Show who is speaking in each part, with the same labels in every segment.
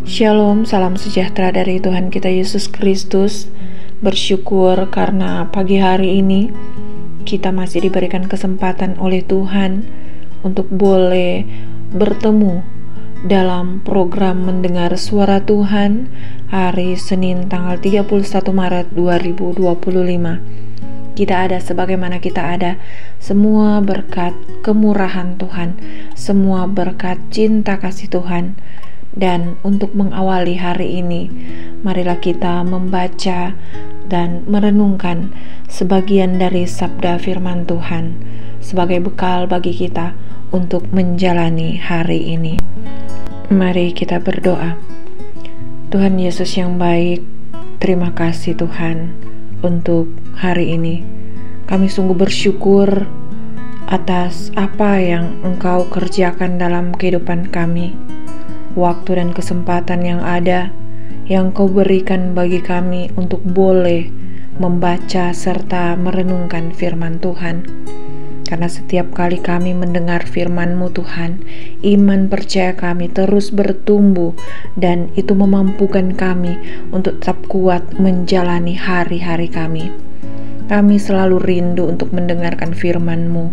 Speaker 1: Shalom, salam sejahtera dari Tuhan kita Yesus Kristus. Bersyukur karena pagi hari ini kita masih diberikan kesempatan oleh Tuhan untuk boleh bertemu dalam program Mendengar Suara Tuhan hari Senin tanggal 31 Maret 2025. Kita ada sebagaimana kita ada, semua berkat kemurahan Tuhan, semua berkat cinta kasih Tuhan. Dan untuk mengawali hari ini, marilah kita membaca dan merenungkan sebagian dari sabda firman Tuhan sebagai bekal bagi kita untuk menjalani hari ini. Mari kita berdoa. Tuhan Yesus yang baik, terima kasih Tuhan untuk hari ini. Kami sungguh bersyukur atas apa yang Engkau kerjakan dalam kehidupan kami. Waktu dan kesempatan yang ada yang Kau berikan bagi kami untuk boleh membaca serta merenungkan firman Tuhan. Karena setiap kali kami mendengar firman-Mu Tuhan, iman percaya kami terus bertumbuh dan itu memampukan kami untuk tetap kuat menjalani hari-hari kami. Kami selalu rindu untuk mendengarkan firman-Mu.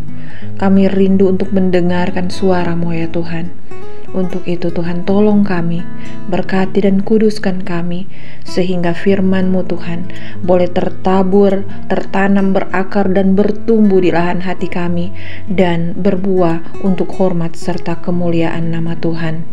Speaker 1: Kami rindu untuk mendengarkan suara-Mu ya Tuhan. Untuk itu Tuhan tolong kami, berkati dan kuduskan kami, sehingga firman-Mu Tuhan boleh tertabur, tertanam, berakar dan bertumbuh di lahan hati kami, dan berbuah untuk hormat serta kemuliaan nama Tuhan.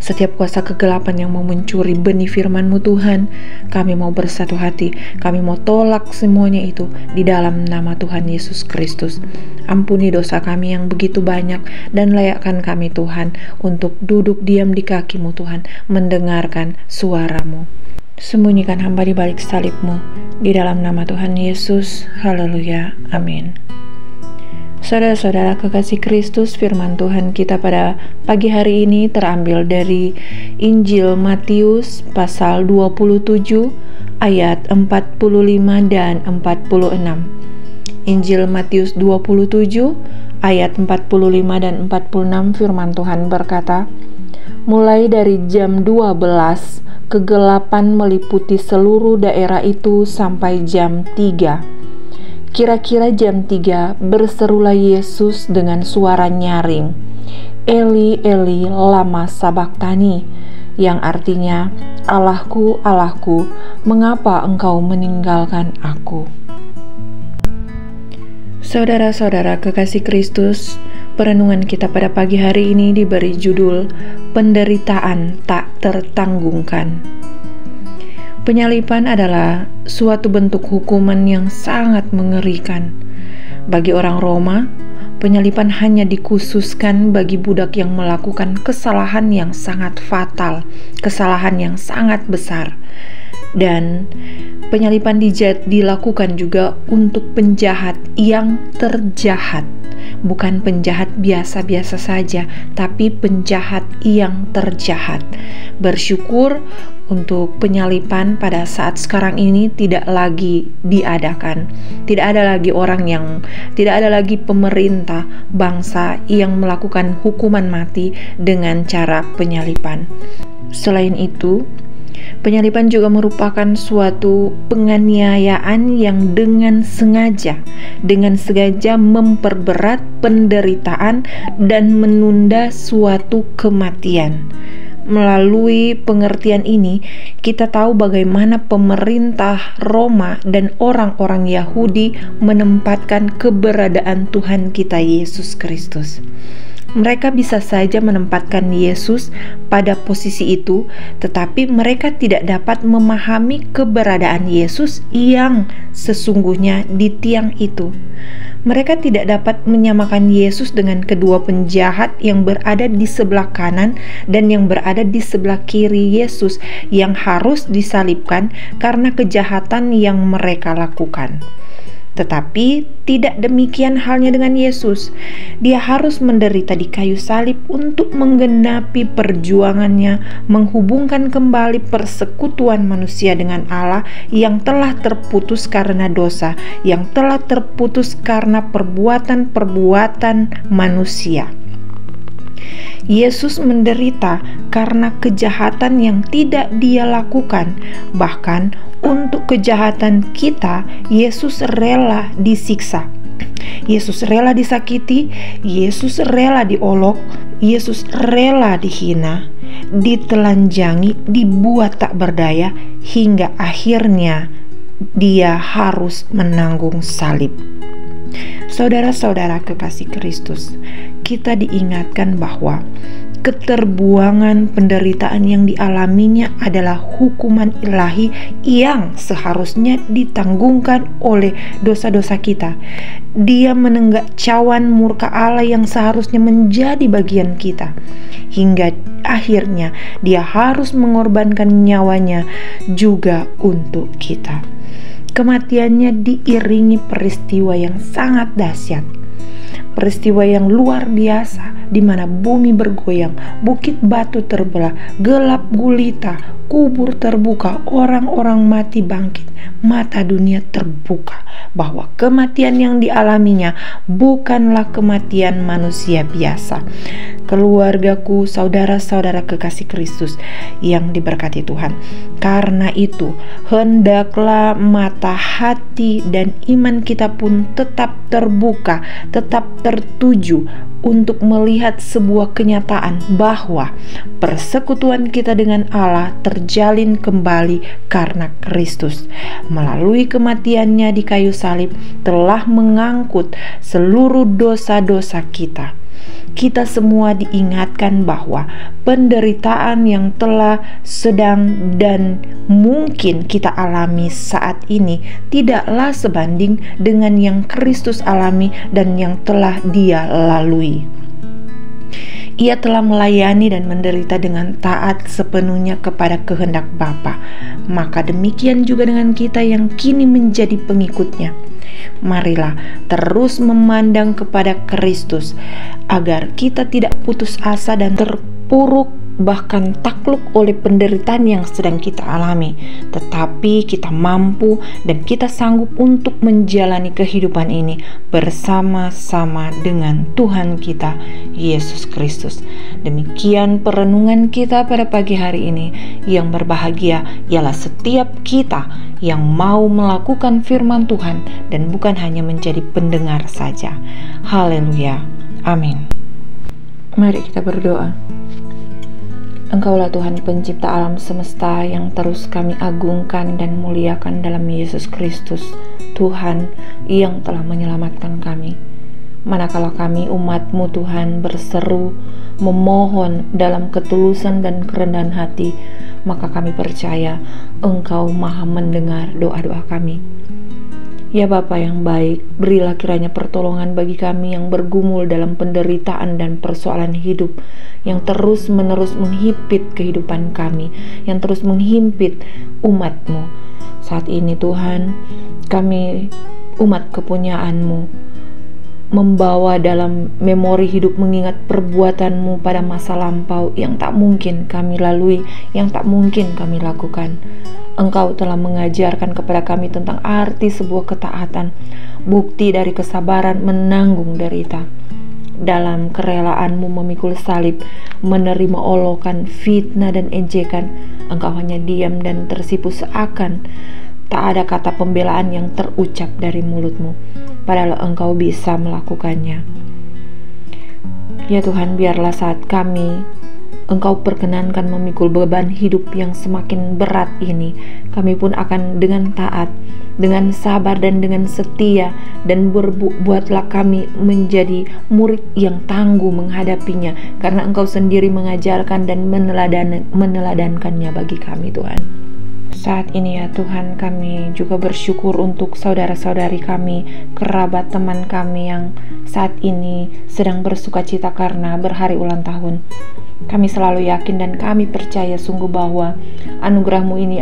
Speaker 1: Setiap kuasa kegelapan yang mau mencuri benih firman-Mu Tuhan, kami mau bersatu hati, kami mau tolak semuanya itu di dalam nama Tuhan Yesus Kristus. Ampuni dosa kami yang begitu banyak dan layakkan kami Tuhan untuk duduk diam di kaki-Mu Tuhan, mendengarkan suara-Mu. Sembunyikan hamba di balik salib-Mu, di dalam nama Tuhan Yesus. Haleluya, amin. Saudara-saudara kekasih Kristus, firman Tuhan kita pada pagi hari ini terambil dari Injil Matius pasal 27 ayat 45 dan 46. Injil Matius 27 ayat 45 dan 46, firman Tuhan berkata, mulai dari jam 12 kegelapan meliputi seluruh daerah itu sampai jam 3. Kira-kira jam 3 berserulah Yesus dengan suara nyaring, Eli, Eli, lama sabachthani, yang artinya, Allahku, Allahku, mengapa engkau meninggalkan aku? Saudara-saudara kekasih Kristus, perenungan kita pada pagi hari ini diberi judul Penderitaan Tak Tertanggungkan. Penyaliban adalah suatu bentuk hukuman yang sangat mengerikan. Bagi orang Roma, penyaliban hanya dikhususkan bagi budak yang melakukan kesalahan yang sangat fatal, kesalahan yang sangat besar. Dan penyaliban dilakukan juga untuk penjahat yang terjahat. Bukan penjahat biasa-biasa saja, tapi penjahat yang terjahat. Bersyukur untuk penyaliban pada saat sekarang ini tidak lagi diadakan. Tidak ada lagi pemerintah bangsa yang melakukan hukuman mati dengan cara penyaliban. Selain itu, penyaliban juga merupakan suatu penganiayaan yang dengan sengaja memperberat penderitaan dan menunda suatu kematian. Melalui pengertian ini, kita tahu bagaimana pemerintah Roma dan orang-orang Yahudi menempatkan keberadaan Tuhan kita Yesus Kristus. Mereka bisa saja menempatkan Yesus pada posisi itu, tetapi mereka tidak dapat memahami keberadaan Yesus yang sesungguhnya di tiang itu. Mereka tidak dapat menyamakan Yesus dengan kedua penjahat yang berada di sebelah kanan dan yang berada di sebelah kiri Yesus yang harus disalibkan karena kejahatan yang mereka lakukan. Tetapi tidak demikian halnya dengan Yesus. Dia harus menderita di kayu salib untuk menggenapi perjuangannya, menghubungkan kembali persekutuan manusia dengan Allah yang telah terputus karena dosa, yang telah terputus karena perbuatan-perbuatan manusia. Yesus menderita karena kejahatan yang tidak Dia lakukan. Bahkan untuk kejahatan kita, Yesus rela disiksa. Yesus rela disakiti, Yesus rela diolok, Yesus rela dihina, ditelanjangi, dibuat tak berdaya, hingga akhirnya Dia harus menanggung salib. Saudara-saudara kekasih Kristus, kita diingatkan bahwa keterbuangan penderitaan yang dialaminya adalah hukuman ilahi yang seharusnya ditanggungkan oleh dosa-dosa kita. Dia menenggak cawan murka Allah yang seharusnya menjadi bagian kita. Hingga akhirnya Dia harus mengorbankan nyawanya juga untuk kita. Kematiannya diiringi peristiwa yang sangat dahsyat. Peristiwa yang luar biasa, di mana bumi bergoyang, bukit batu terbelah, gelap gulita, kubur terbuka, orang-orang mati bangkit, mata dunia terbuka bahwa kematian yang dialaminya bukanlah kematian manusia biasa. Keluargaku, saudara-saudara kekasih Kristus yang diberkati Tuhan, karena itu hendaklah mata hati dan iman kita pun tetap terbuka, tetap tertuju untuk melihat sebuah kenyataan bahwa persekutuan kita dengan Allah terjalin kembali karena Kristus melalui kematiannya di kayu salib telah mengangkut seluruh dosa-dosa kita. Kita semua diingatkan bahwa penderitaan yang telah, sedang, dan mungkin kita alami saat ini tidaklah sebanding dengan yang Kristus alami dan yang telah Dia lalui. Ia telah melayani dan menderita dengan taat sepenuhnya kepada kehendak Bapa. Maka demikian juga dengan kita yang kini menjadi pengikutnya. Marilah terus memandang kepada Kristus agar kita tidak putus asa dan terpuruk bahkan takluk oleh penderitaan yang sedang kita alami, tetapi kita mampu dan kita sanggup untuk menjalani kehidupan ini bersama-sama dengan Tuhan kita Yesus Kristus. Demikian perenungan kita pada pagi hari ini. Yang berbahagia ialah setiap kita yang mau melakukan firman Tuhan dan bukan hanya menjadi pendengar saja. Haleluya, amin. Mari kita berdoa. Engkaulah Tuhan pencipta alam semesta yang terus kami agungkan dan muliakan dalam Yesus Kristus, Tuhan yang telah menyelamatkan kami. Manakala kami umat-Mu Tuhan berseru, memohon dalam ketulusan dan kerendahan hati, maka kami percaya Engkau maha mendengar doa-doa kami. Ya Bapa yang baik, berilah kiranya pertolongan bagi kami yang bergumul dalam penderitaan dan persoalan hidup yang terus-menerus menghimpit kehidupan kami, yang terus menghimpit umat-Mu. Saat ini Tuhan, kami umat kepunyaan-Mu membawa dalam memori hidup mengingat perbuatan-Mu pada masa lampau yang tak mungkin kami lalui, yang tak mungkin kami lakukan. Engkau telah mengajarkan kepada kami tentang arti sebuah ketaatan, bukti dari kesabaran menanggung derita. Dalam kerelaanmu memikul salib, menerima olokan, fitnah dan ejekan, Engkau hanya diam dan tersipu seakan tak ada kata pembelaan yang terucap dari mulutmu, padahal Engkau bisa melakukannya. Ya Tuhan, biarlah saat kami Engkau perkenankan memikul beban hidup yang semakin berat ini, kami pun akan dengan taat, dengan sabar dan dengan setia, dan buatlah kami menjadi murid yang tangguh menghadapinya, karena Engkau sendiri mengajarkan dan meneladankannya bagi kami Tuhan. Saat ini ya Tuhan, kami juga bersyukur untuk saudara-saudari kami, kerabat teman kami yang saat ini sedang bersukacita karena berhari ulang tahun. Kami selalu yakin dan kami percaya sungguh bahwa anugerah-Mu ini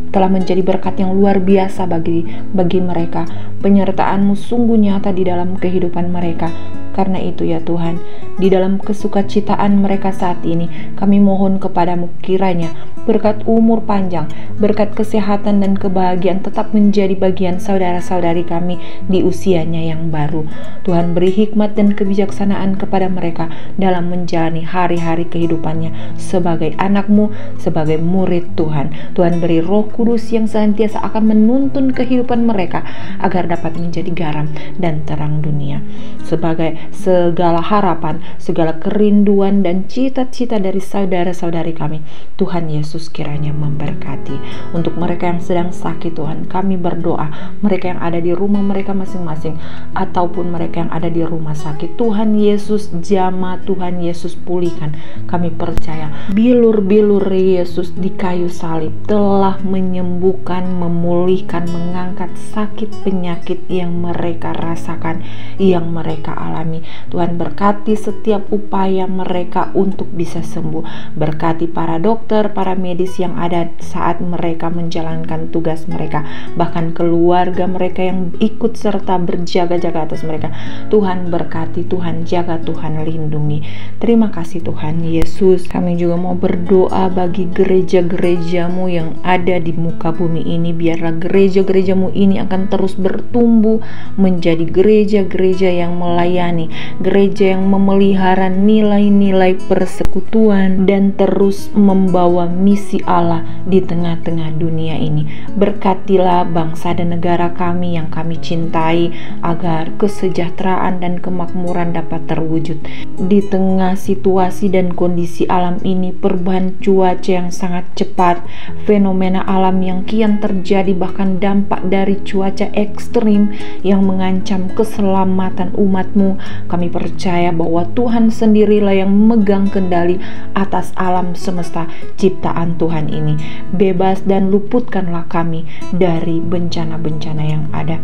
Speaker 1: telah menjadi berkat yang luar biasa bagi mereka. Penyertaan-Mu sungguh nyata di dalam kehidupan mereka. Karena itu ya Tuhan, di dalam kesukacitaan mereka saat ini. Kami mohon kepadamu kiranya berkat umur panjang, berkat kesehatan dan kebahagiaan tetap menjadi bagian saudara-saudari kami di usianya yang baru. Tuhan, beri hikmat dan kebijaksanaan kepada mereka dalam menjalani hari-hari kehidupannya sebagai anak-Mu, sebagai murid Tuhan. Tuhan, beri Roh Kudus yang senantiasa akan menuntun kehidupan mereka agar dapat menjadi garam dan terang dunia. Sebagai segala harapan, segala kerinduan dan cita-cita dari saudara-saudari kami, Tuhan Yesus kiranya memberkati. Untuk mereka yang sedang sakit, Tuhan, kami berdoa, mereka yang ada di rumah mereka masing-masing ataupun mereka yang ada di rumah sakit, Tuhan Yesus jamah, Tuhan Yesus pulihkan. Kami percaya bilur-bilur Yesus di kayu salib telah menyembuhkan, memulihkan, mengangkat sakit penyakit yang mereka rasakan, yang mereka alami. Tuhan, berkati setiap upaya mereka untuk bisa sembuh. Berkati para dokter, para medis yang ada saat mereka menjalankan tugas mereka, bahkan keluarga mereka yang ikut serta berjaga-jaga atas mereka. Tuhan berkati, Tuhan jaga, Tuhan lindungi. Terima kasih Tuhan Yesus. Kami juga mau berdoa bagi gereja-gereja-Mu yang ada di muka bumi ini. Biarlah gereja-gereja-Mu ini akan terus bertumbuh menjadi gereja-gereja yang melayani, gereja yang memelihara nilai-nilai persekutuan dan terus membawa misi Allah di tengah-tengah dunia ini. Berkatilah bangsa dan negara kami yang kami cintai, agar kesejahteraan dan kemakmuran dapat terwujud. Di tengah situasi dan kondisi alam ini, perubahan cuaca yang sangat cepat, fenomena alam yang kian terjadi, bahkan dampak dari cuaca ekstrim yang mengancam keselamatan umat-Mu, kami percaya bahwa Tuhan sendirilah yang memegang kendali atas alam semesta ciptaan Tuhan ini. Bebas dan luputkanlah kami dari bencana-bencana yang ada.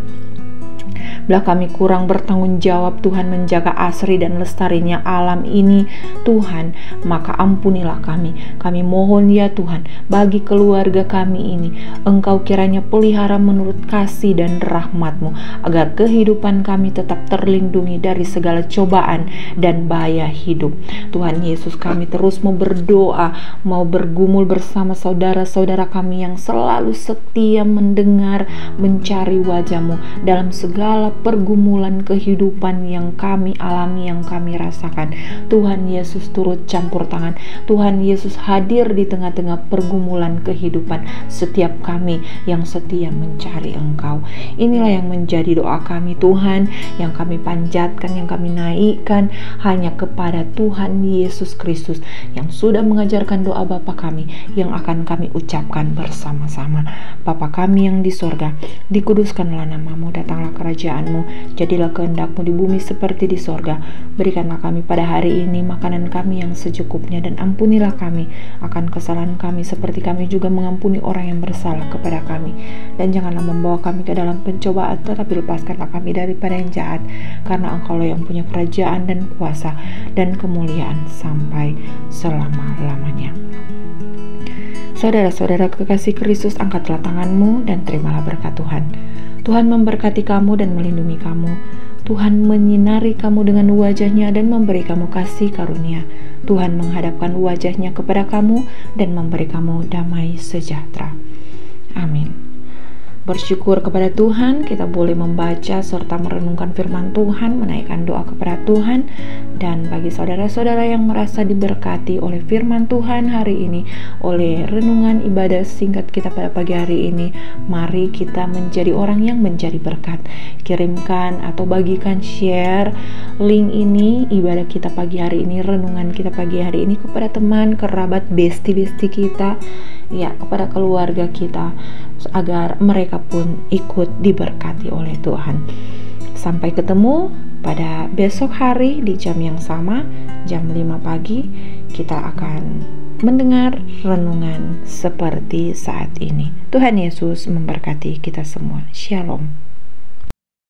Speaker 1: Bila kami kurang bertanggung jawab Tuhan menjaga asri dan lestarinya alam ini Tuhan, maka ampunilah kami. Kami mohon ya Tuhan, bagi keluarga kami ini Engkau kiranya pelihara menurut kasih dan rahmat-Mu, agar kehidupan kami tetap terlindungi dari segala cobaan dan bahaya hidup. Tuhan Yesus, kami terus mau berdoa, mau bergumul bersama saudara-saudara kami yang selalu setia mendengar, mencari wajah-Mu dalam segala pergumulan kehidupan yang kami alami, yang kami rasakan. Tuhan Yesus turut campur tangan. Tuhan Yesus hadir di tengah-tengah pergumulan kehidupan setiap kami yang setia mencari Engkau. Inilah yang menjadi doa kami Tuhan, yang kami panjatkan, yang kami naikkan hanya kepada Tuhan Yesus Kristus, yang sudah mengajarkan doa Bapa kami, yang akan kami ucapkan bersama-sama. Bapa kami yang di sorga, dikuduskanlah nama-Mu, datanglah kerajaan-Mu, jadilah kehendak-Mu di bumi seperti di sorga. Berikanlah kami pada hari ini makanan kami yang secukupnya, dan ampunilah kami akan kesalahan kami seperti kami juga mengampuni orang yang bersalah kepada kami. Dan janganlah membawa kami ke dalam pencobaan, tetapi lepaskanlah kami daripada yang jahat, karena Engkau-Lah yang punya kerajaan dan kuasa dan kemuliaan sampai selama-lamanya. Saudara-saudara kekasih Kristus, angkatlah tanganmu dan terimalah berkat Tuhan. Tuhan memberkati kamu dan melindungi kamu. Tuhan menyinari kamu dengan wajah-Nya dan memberi kamu kasih karunia. Tuhan menghadapkan wajah-Nya kepada kamu dan memberi kamu damai sejahtera. Amin. Bersyukur kepada Tuhan, kita boleh membaca serta merenungkan firman Tuhan, menaikkan doa kepada Tuhan. Dan bagi saudara-saudara yang merasa diberkati oleh firman Tuhan hari ini, oleh renungan ibadah singkat kita pada pagi hari ini, mari kita menjadi orang yang menjadi berkat. Kirimkan atau bagikan, share link ini, ibadah kita pagi hari ini, renungan kita pagi hari ini kepada teman, kerabat, besti-besti kita, ya, kepada keluarga kita, agar mereka pun ikut diberkati oleh Tuhan. Sampai ketemu pada besok hari di jam yang sama, jam 5 pagi, kita akan mendengar renungan seperti saat ini. Tuhan Yesus memberkati kita semua. Shalom.